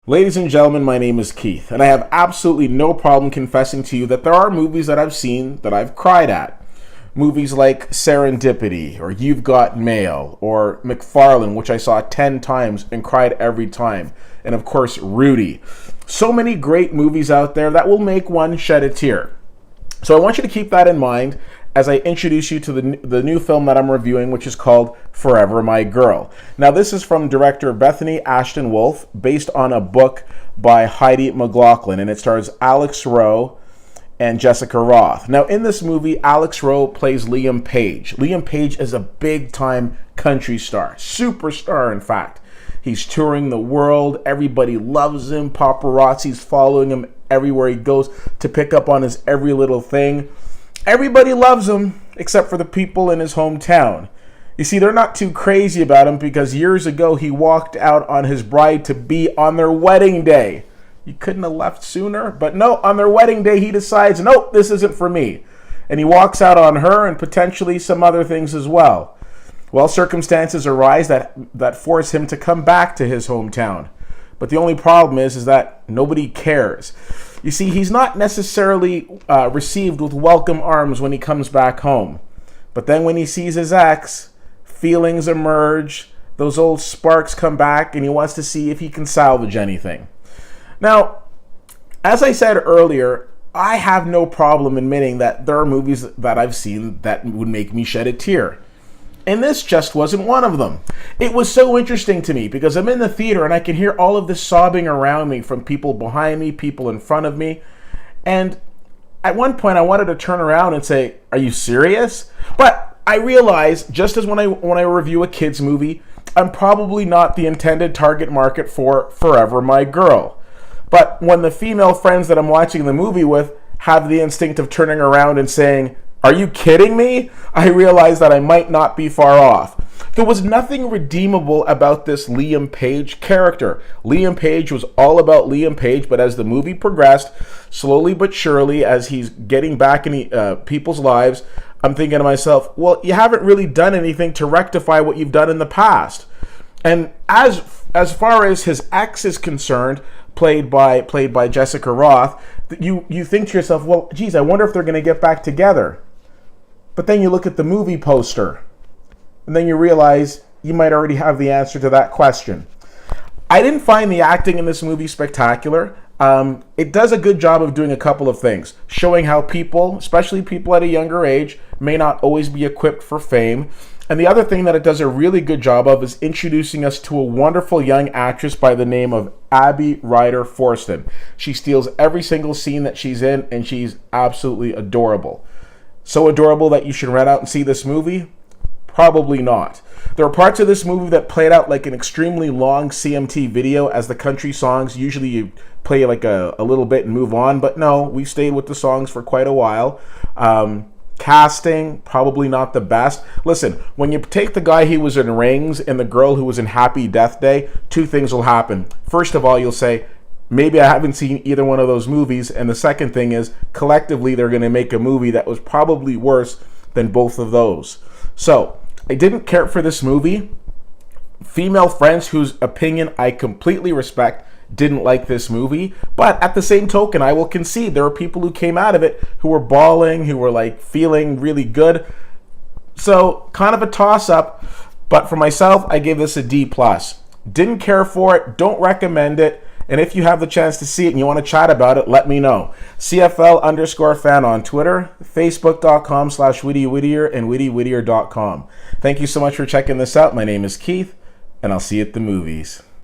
Ladies and gentlemen, my name is Keith, and I have absolutely no problem confessing to you that there are movies that I've seen that I've cried at. Movies like Serendipity, or You've Got Mail, or McFarlane, which I saw 10 times and cried every time, and of course, Rudy. So many great movies out there that will make one shed a tear. So I want you to keep that in mind as I introduce you to the new film that I'm reviewing, which is called Forever My Girl. Now, this is from director Bethany Ashton Wolf, based on a book by Heidi McLaughlin, and it stars Alex Rowe and Jessica Roth. Now, in this movie, Alex Rowe plays Liam Page. Liam Page is a big-time country star, superstar, in fact. He's touring the world. Everybody loves him. Paparazzi's following him everywhere he goes to pick up on his every little thing. Everybody loves him except for the people in his hometown. You see, they're not too crazy about him because years ago he walked out on his bride to be on their wedding day. You couldn't have left sooner, but no, on their wedding day he decides, nope, this isn't for me. And he walks out on her and potentially some other things as well. Well, circumstances arise that force him to come back to his hometown. But the only problem is that nobody cares. You see, he's not necessarily received with welcome arms when he comes back home. But then when he sees his ex, feelings emerge, those old sparks come back, and he wants to see if he can salvage anything. Now, as I said earlier, I have no problem admitting that there are movies that I've seen that would make me shed a tear. And this just wasn't one of them. It was so interesting to me because I'm in the theater and I can hear all of this sobbing around me from people behind me, people in front of me. And at one point I wanted to turn around and say, are you serious? But I realized, just as when I review a kid's movie, I'm probably not the intended target market for Forever My Girl. But when the female friends that I'm watching the movie with have the instinct of turning around and saying, are you kidding me? I realized that I might not be far off. There was nothing redeemable about this Liam Page character. Liam Page was all about Liam Page, but as the movie progressed, slowly but surely, as he's getting back in people's lives, I'm thinking to myself, well, you haven't really done anything to rectify what you've done in the past. And as far as his ex is concerned, played by Jessica Roth, you think to yourself, well, geez, I wonder if they're going to get back together. But then you look at the movie poster, and then you realize you might already have the answer to that question. I didn't find the acting in this movie spectacular. It does a good job of doing a couple of things, showing how people, especially people at a younger age, may not always be equipped for fame. And the other thing that it does a really good job of is introducing us to a wonderful young actress by the name of Abby Ryder Forston. She steals every single scene that she's in, and she's absolutely adorable. So adorable that you should run out and see this movie? Probably not. There are parts of this movie that played out like an extremely long CMT video, as the country songs, usually you play like a little bit and move on, but no, we stayed with the songs for quite a while. Casting, probably not the best. Listen, when you take the guy who was in Rings and the girl who was in Happy Death Day, two things will happen. First of all, you'll say, maybe I haven't seen either one of those movies. And the second thing is, collectively, they're going to make a movie that was probably worse than both of those. So, I didn't care for this movie. Female friends whose opinion I completely respect didn't like this movie. But at the same token, I will concede there are people who came out of it who were bawling, who were like feeling really good. So, kind of a toss-up. But for myself, I gave this a D+. Didn't care for it. Don't recommend it. And if you have the chance to see it and you want to chat about it, let me know. CFL_fan on Twitter, Facebook.com/WhittyWhittier, and WhittyWhittier.com. Thank you so much for checking this out. My name is Keith, and I'll see you at the movies.